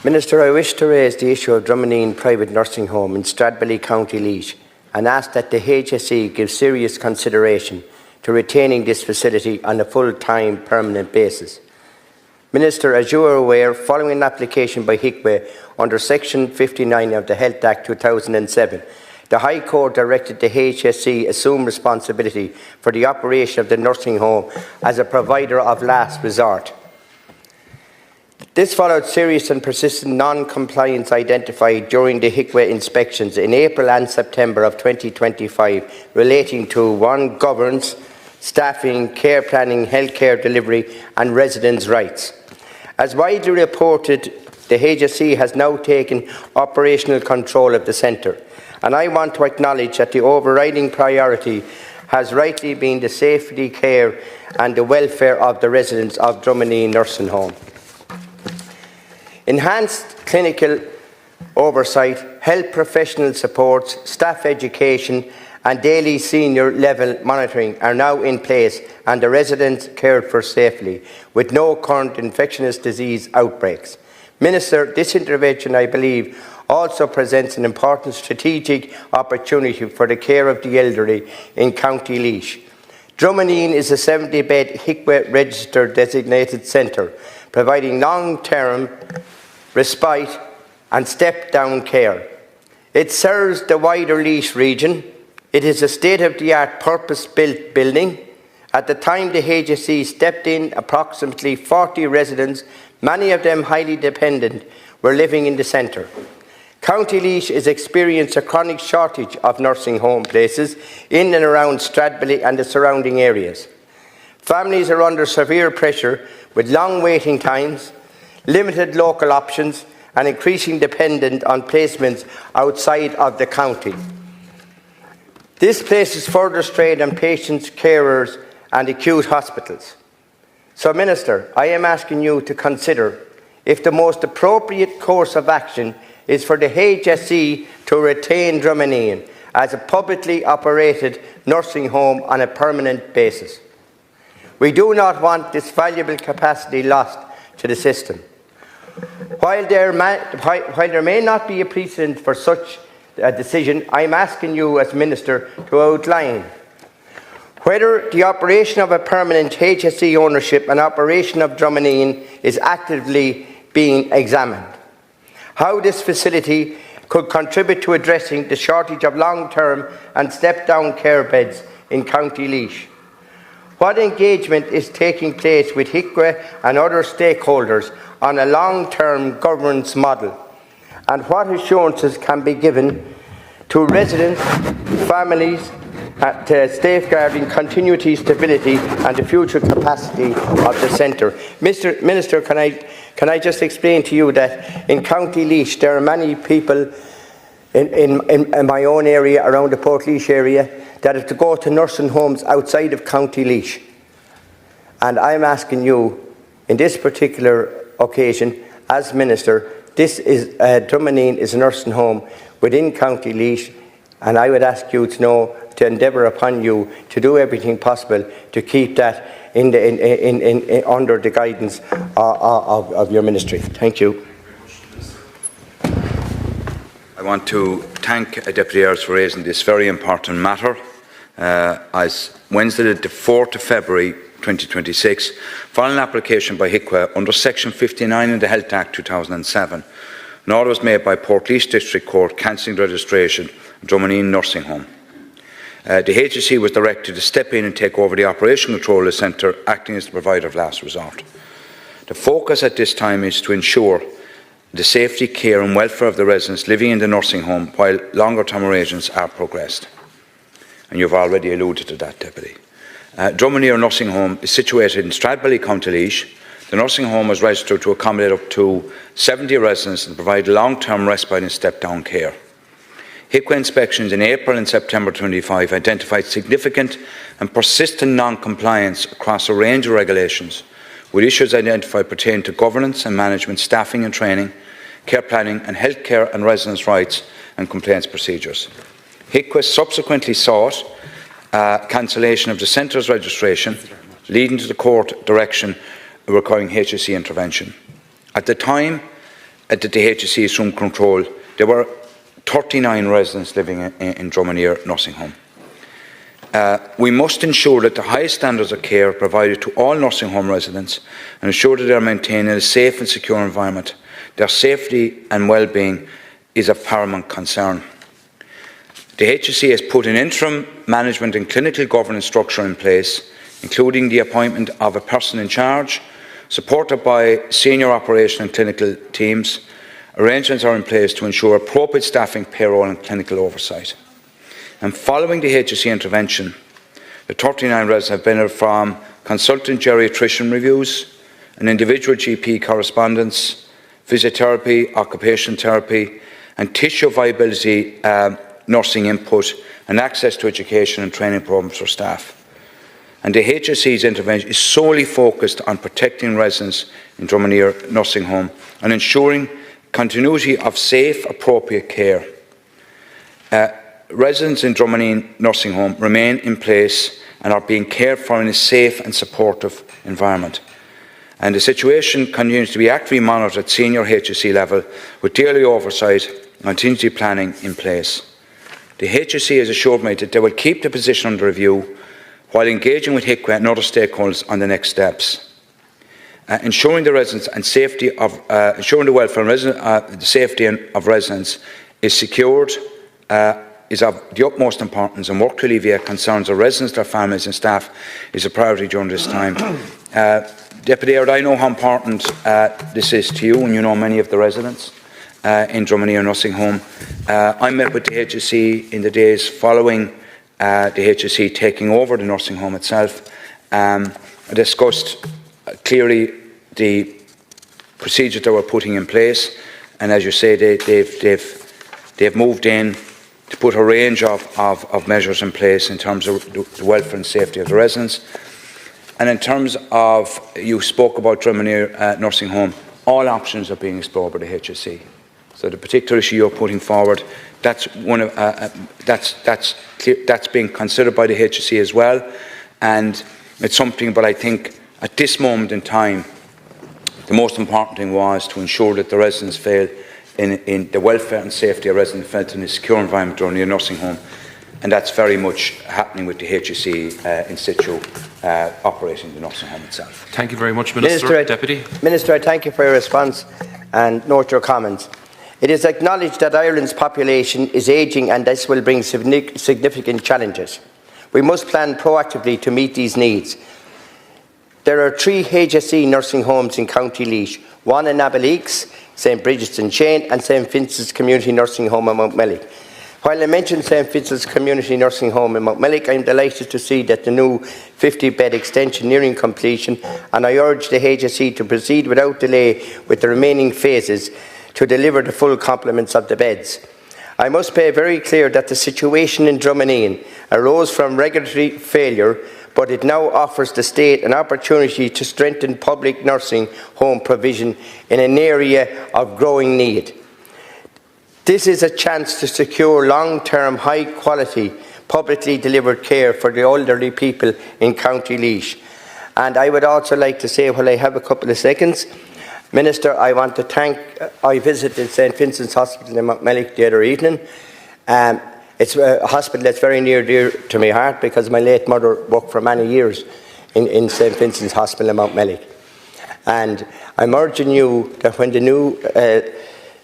Minister, I wish to raise the issue of Droimnín private nursing home in Stradbally, County Laois, and ask that the HSE give serious consideration to retaining this facility on a full-time permanent basis. Minister, as you are aware, following an application by HICWA under Section 59 of the Health Act 2007, the High Court directed the HSE assume responsibility for the operation of the nursing home as a provider of last resort. This followed serious and persistent non-compliance identified during the HICWA inspections in April and September of 2025 relating to 1. Governance, staffing, care planning, healthcare delivery and residents' rights. As widely reported, the HSE has now taken operational control of the centre, and I want to acknowledge that the overriding priority has rightly been the safety, care and the welfare of the residents of Droimnín Nursing Home. Enhanced clinical oversight, health professional supports, staff education and daily senior level monitoring are now in place and the residents cared for safely, with no current infectious disease outbreaks. Minister, this intervention, I believe, also presents an important strategic opportunity for the care of the elderly in County Laois. Droimnín is a 70-bed HICWA registered designated centre, providing long-term respite and step-down care. It serves the wider Laois region. It is a state-of-the-art purpose-built building. At the time the HSE stepped in, approximately 40 residents, many of them highly dependent, were living in the centre. County Laois has experienced a chronic shortage of nursing home places in and around Stradbally and the surrounding areas. Families are under severe pressure with long waiting times, limited local options and increasing dependence on placements outside of the county. This places further strain on patients, carers and acute hospitals. So, Minister, I am asking you to consider if the most appropriate course of action is for the HSE to retain Droimnín as a publicly operated nursing home on a permanent basis. We do not want this valuable capacity lost to the system. While there may not be a precedent for such a decision, I am asking you as Minister to outline whether the operation of a permanent HSE ownership and operation of Droimnín is actively being examined, how this facility could contribute to addressing the shortage of long-term and step-down care beds in County Laois, what engagement is taking place with HICWA and other stakeholders on a long-term governance model, and what assurances can be given to residents, families, to safeguarding continuity, stability and the future capacity of the centre. Minister, can I just explain to you that in County Laois there are many people in my own area, around the Portlaoise area, that have to go to nursing homes outside of County Laois. And I'm asking you, in this particular occasion, as Minister, this is Droimnín is a nursing home within County Laois, and I would ask you to endeavour upon you to do everything possible to keep that under the guidance of your ministry. Thank you. I want to thank Deputy Aird for raising this very important matter. As Wednesday, the 4th of February 2026, following an application by HICWA under Section 59 of the Health Act 2007, an order was made by Portlaoise District Court cancelling the registration of Droimnín Nursing Home. The HSE was directed to step in and take over the operational control of the centre, acting as the provider of last resort. The focus at this time is to ensure the safety, care and welfare of the residents living in the nursing home while longer-term arrangements are progressed. And you've already alluded to that, Deputy. Droimnín Nursing Home is situated in Stradbally, County Laois. The nursing home is registered to accommodate up to 70 residents and provide long-term respite and step-down care. HICWA inspections in April and September 2025 identified significant and persistent non-compliance across a range of regulations, with issues identified pertaining to governance and management, staffing and training, care planning and healthcare and residents' rights and complaints procedures. HICWA subsequently sought cancellation of the centre's registration, leading to the court direction requiring HSE intervention. At the time, that the HSE assumed control, there were 39 residents living in Droimnín nursing home. We must ensure that the highest standards of care are provided to all nursing home residents and ensure that they are maintained in a safe and secure environment. Their safety and well-being is of paramount concern. The HSE has put an interim management and clinical governance structure in place, including the appointment of a person in charge, supported by senior operation and clinical teams. Arrangements are in place to ensure appropriate staffing, payroll and clinical oversight. And following the HSE intervention, the 39 residents have benefited from consultant geriatrician reviews, an individual GP correspondence, physiotherapy, occupational therapy and tissue viability nursing input and access to education and training programmes for staff. And the HSE's intervention is solely focused on protecting residents in Droimnín nursing home and ensuring continuity of safe, appropriate care. Residents in Droimnín nursing home remain in place and are being cared for in a safe and supportive environment. And the situation continues to be actively monitored at senior HSE level with daily oversight and contingency planning in place. The HSE has assured me that they will keep the position under review while engaging with HICWA and other stakeholders on the next steps. Ensuring the residents and safety of ensuring the welfare and the safety of residents is secured is of the utmost importance, and work to alleviate concerns of residents, their families and staff is a priority during this time. Deputy Aird, I know how important this is to you, and you know many of the residents in Droimnín nursing home. I met with the HSE in the days following the HSE taking over the nursing home itself. I discussed clearly the procedures that we're putting in place, and as you say, they've moved in to put a range of measures in place in terms of the welfare and safety of the residents. And in terms of, you spoke about Droimnín nursing home, all options are being explored by the HSE. So the particular issue you're putting forward, that's one of that's being considered by the HSE as well, and it's something. But I think at this moment in time, the most important thing was to ensure that the residents feel in the welfare and safety of residents felt in a secure environment during the nursing home, and that's very much happening with the HSE in situ operating the nursing home itself. Thank you very much, Minister. Deputy. Minister, I thank you for your response and note your comments. It is acknowledged that Ireland's population is ageing and this will bring significant challenges. We must plan proactively to meet these needs. There are 3 HSE nursing homes in County Laois, one in Abbeyleix, St Bridget's in Shane and St Vincent's Community Nursing Home in Mountmellick. While I mentioned St Vincent's Community Nursing Home in Mountmellick, I am delighted to see that the new 50-bed extension nearing completion, and I urge the HSE to proceed without delay with the remaining phases to deliver the full complements of the beds. I must be very clear that the situation in Droimnín arose from regulatory failure, but it now offers the state an opportunity to strengthen public nursing home provision in an area of growing need. This is a chance to secure long-term, high-quality, publicly delivered care for the elderly people in County Laois. And I would also like to say, while I have a couple of seconds, Minister, I want to thank, I visited St Vincent's Hospital in Mountmellick the other evening. It's a hospital that's very dear to my heart because my late mother worked for many years in St Vincent's Hospital in Mountmellick. And I'm urging you that when the new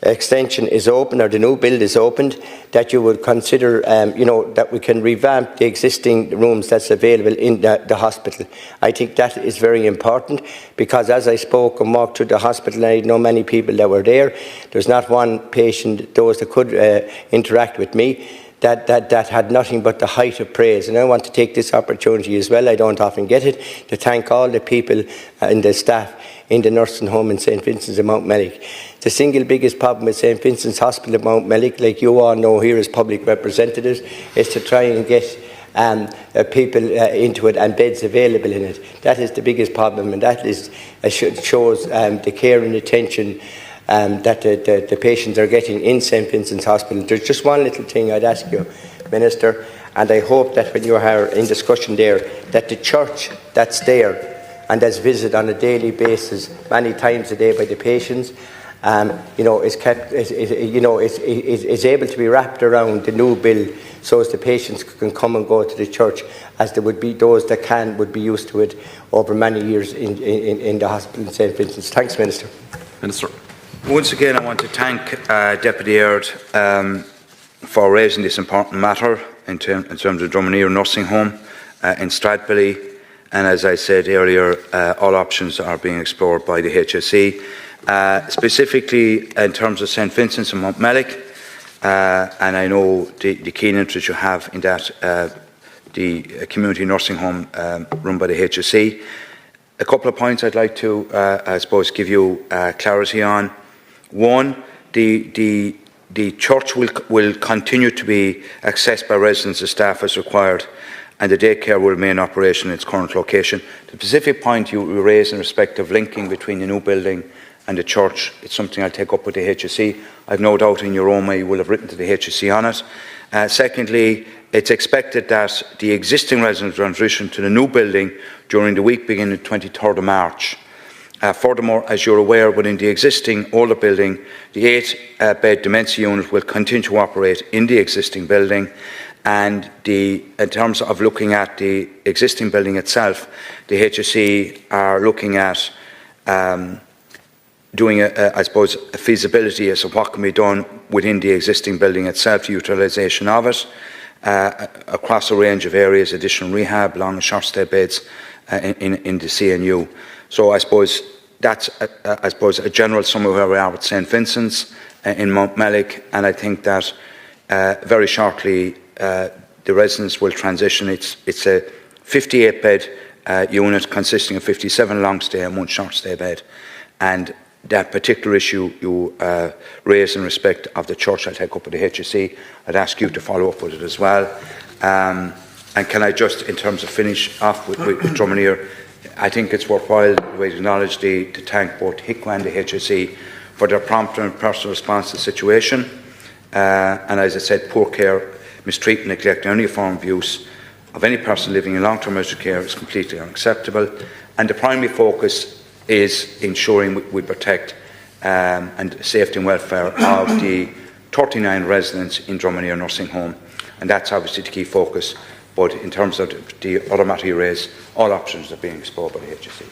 extension is open or the new build is opened, that you would consider, that we can revamp the existing rooms that's available in the hospital. I think that is very important because as I spoke and walked through the hospital, I know many people that were there. There's not one patient, those that could interact with me, that had nothing but the height of praise. And I want to take this opportunity as well, I don't often get it, to thank all the people and the staff in the nursing home in St Vincent's in Mountmellick. The single biggest problem with St Vincent's Hospital in Mountmellick, like you all know here as public representatives, is to try and get people into it and beds available in it. That is the biggest problem, and that is shows the care and attention that the patients are getting in St Vincent's Hospital. There's just one little thing I'd ask you, Minister, and I hope that when you are in discussion there, that the church that's there and that's visited on a daily basis, many times a day by the patients, is able to be wrapped around the new bill, so as the patients can come and go to the church, as there would be those that would be used to it over many years in the hospital in St. Vincent's. Thanks, Minister. Minister. Once again, I want to thank Deputy Aird for raising this important matter in terms of Droimnín Nursing Home in Stradbally. And as I said earlier, all options are being explored by the HSE. Specifically in terms of St. Vincent's and Montmellick, and I know the keen interest you have in that, the community nursing home run by the HSE. A couple of points I'd like to, I suppose, give you clarity on. One, the church will continue to be accessed by residents and staff as required, and the daycare will remain operational in its current location. The specific point you raised in respect of linking between the new building and the church, it's something I'll take up with the HSE. I've no doubt in your own way you will have written to the HSE on it. Secondly, it's expected that the existing residents transition to the new building during the week beginning the 23rd of March. Furthermore, as you're aware, within the existing older building, the 8-bed dementia unit will continue to operate in the existing building. And in terms of looking at the existing building itself, the HSE are looking at doing, I suppose, a feasibility as to what can be done within the existing building itself, utilisation of it, across a range of areas, additional rehab, long and short stay beds in the CNU. So I suppose that's a general summary of where we are with St. Vincent's in Montmellick, and I think that very shortly the residents will transition. It's a 58-bed unit consisting of 57 long stay and 1 short stay bed, and that particular issue you raised in respect of the church, I'll take up with the HSE. I'd ask you to follow up with it as well. And can I just, in terms of finish off with Droimnín, I think it's worthwhile to acknowledge to thank both HICWA and the HSE for their prompt and personal response to the situation. And as I said, poor care, mistreatment, neglect, and any form of abuse of any person living in long-term residential care is completely unacceptable. And the primary focus is ensuring we protect and safety and welfare of the 39 residents in Droimnín Nursing Home. And that's obviously the key focus. But in terms of the other matter you raised, all options are being explored by the HSE.